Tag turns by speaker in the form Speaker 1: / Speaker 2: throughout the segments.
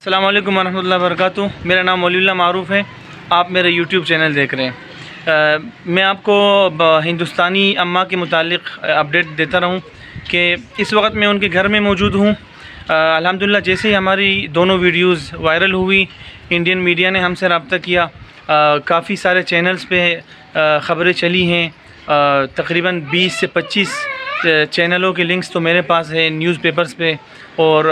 Speaker 1: السلام علیکم ورحمۃ اللہ وبرکاتہ۔ میرا نام ولی اللہ معروف ہے، آپ میرا یوٹیوب چینل دیکھ رہے ہیں۔ میں آپ کو ہندوستانی اماں کے متعلق اپڈیٹ دیتا رہوں کہ اس وقت میں ان کے گھر میں موجود ہوں۔ الحمدللہ جیسے ہی ہماری دونوں ویڈیوز وائرل ہوئی، انڈین میڈیا نے ہم سے رابطہ کیا، کافی سارے چینلز پہ خبریں چلی ہیں، تقریباً 20 سے 25 چینلوں کے لنکس تو میرے پاس ہے، نیوز پیپرز پہ، اور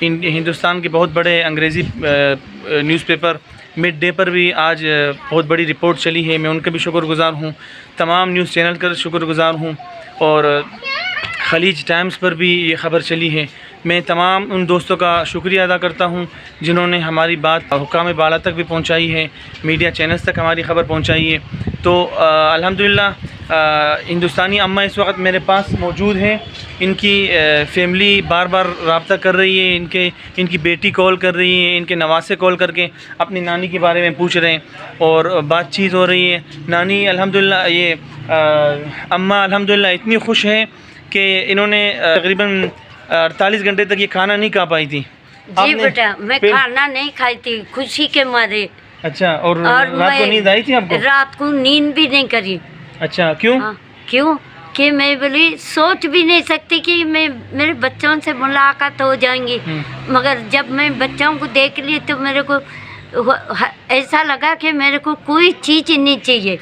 Speaker 1: ہندوستان کے بہت بڑے انگریزی نیوز پیپر مڈ ڈے پر بھی آج بہت بڑی رپورٹ چلی ہے۔ میں ان کا بھی شکر گزار ہوں، تمام نیوز چینل کا شکر گزار ہوں، اور خلیج ٹائمز پر بھی یہ خبر چلی ہے۔ میں تمام ان دوستوں کا شکریہ ادا کرتا ہوں جنہوں نے ہماری بات حکام بالا تک بھی پہنچائی ہے، میڈیا چینلز تک ہماری خبر پہنچائی ہے۔ تو الحمدللہ ہندوستانی اماں اس وقت میرے پاس موجود ہیں۔ ان کی فیملی بار بار رابطہ کر رہی ہے، ان کی بیٹی کال کر رہی ہے، ان کے نواسے کال کر کے اپنی نانی کے بارے میں پوچھ رہے ہیں، اور بات چیت ہو رہی ہے۔ نانی الحمدللہ اماں الحمدللہ اتنی خوش ہیں کہ انہوں نے تقریباً 48 گھنٹے تک یہ کھانا نہیں کھا پائی تھی۔
Speaker 2: جی بیٹا، میں کھانا نہیں کھائی تھی خوشی کے مارے۔
Speaker 1: اچھا، اور رات کو نیند آئی تھی آپ کو؟
Speaker 2: رات کو نیند بھی نہیں کری۔
Speaker 1: اچھا، کیوں؟
Speaker 2: کیوں کہ میں بولی سوچ بھی نہیں سکتی کہ میرے بچوں سے ملاقات ہو جائیں گی، مگر جب میں بچوں کو دیکھ لی تو میرے کو ایسا لگا کہ میرے کو کوئی چیز نہیں چاہیے۔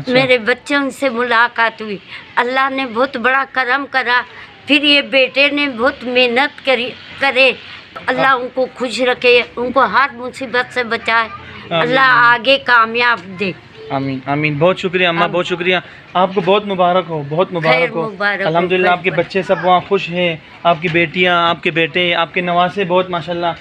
Speaker 2: میرے بچوں سے ملاقات ہوئی، اللہ نے بہت بڑا کرم کرا، پھر یہ بیٹے نے بہت محنت کرے، اللہ ان کو خوش رکھے، ان کو ہر مصیبت سے بچائے، اللہ آگے کامیاب دے۔
Speaker 1: آمین آمین۔ بہت شکریہ اماں، بہت شکریہ، آپ کو بہت مبارک ہو، بہت مبارک ہو۔ الحمدللہ آپ کے بچے سب وہاں خوش ہیں، آپ کی بیٹیاں، آپ کے بیٹے، آپ کے نواسے بہت ماشاءاللہ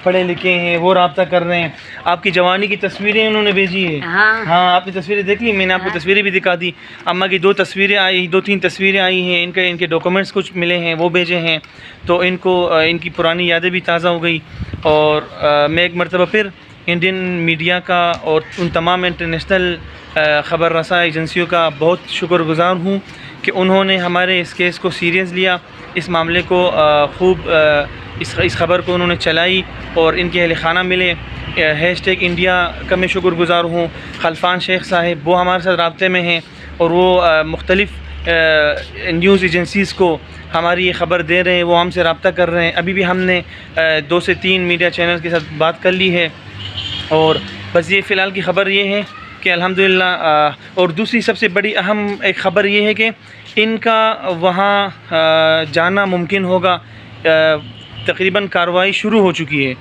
Speaker 1: پڑھے لکھے ہیں، وہ رابطہ کر رہے ہیں۔ آپ کی جوانی کی تصویریں انہوں نے بھیجی ہے۔ ہاں، آپ نے تصویریں دیکھ لی؟ میں نے آپ کو تصویریں بھی دکھا دی۔ اماں کی 2 تصویریں آئی، 2-3 تصویریں آئی ہیں، ان کے ڈاکومنٹس کچھ ملے ہیں، وہ بھیجے ہیں، تو ان کی پرانی یادیں بھی تازہ ہو گئی۔ اور میں ایک مرتبہ پھر انڈین میڈیا کا اور ان تمام انٹرنیشنل خبر رساں ایجنسیوں کا بہت شکر گزار ہوں کہ انہوں نے ہمارے اس کیس کو سیریس لیا، اس معاملے کو خوب اس خبر کو انہوں نے چلائی، اور ان کے اہل خانہ ملے۔ #انڈیا کا میں شکر گزار ہوں۔ خلفان شیخ صاحب وہ ہمارے ساتھ رابطے میں ہیں، اور وہ مختلف نیوز ایجنسیز کو ہماری یہ خبر دے رہے ہیں، وہ ہم سے رابطہ کر رہے ہیں۔ ابھی بھی ہم نے 2 سے 3 میڈیا چینلز کے ساتھ بات کر لی ہے، اور بس یہ فی الحال کی خبر یہ ہے کہ الحمدللہ۔ اور دوسری سب سے بڑی اہم ایک خبر یہ ہے کہ ان کا وہاں جانا ممکن ہوگا، تقریباً کارروائی شروع ہو چکی ہے۔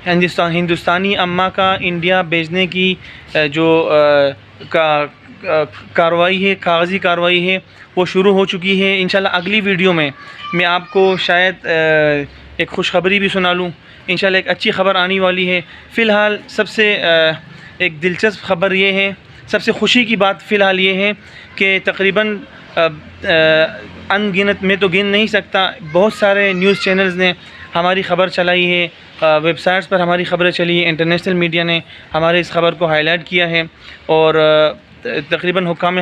Speaker 1: ہندوستانی اماں کا انڈیا بھیجنے کی جو کارروائی ہے، کاغذی کارروائی ہے، وہ شروع ہو چکی ہے۔ انشاءاللہ اگلی ویڈیو میں آپ کو شاید ایک خوشخبری بھی سنا لوں، انشاءاللہ ایک اچھی خبر آنے والی ہے۔ فی الحال سب سے ایک دلچسپ خبر یہ ہے، سب سے خوشی کی بات فی الحال یہ ہے کہ تقریباً ان گنت، میں تو گن نہیں سکتا، بہت سارے نیوز چینلز نے ہماری خبر چلائی ہے، ویب سائٹس پر ہماری خبریں چلی ہیں، انٹرنیشنل میڈیا نے ہمارے اس خبر کو ہائی لائٹ کیا ہے، اور تقریباً حکام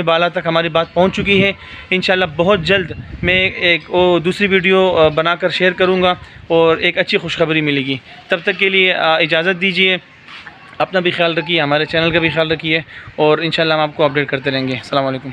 Speaker 1: بالا تک ہماری بات پہنچ چکی ہے۔ انشاءاللہ بہت جلد میں ایک دوسری ویڈیو بنا کر شیئر کروں گا، اور ایک اچھی خوشخبری ملے گی۔ تب تک کے لیے اجازت دیجیے، اپنا بھی خیال رکھیے، ہمارے چینل کا بھی خیال رکھیے، اور انشاءاللہ ہم آپ کو اپڈیٹ کرتے رہیں گے۔ السلام علیکم۔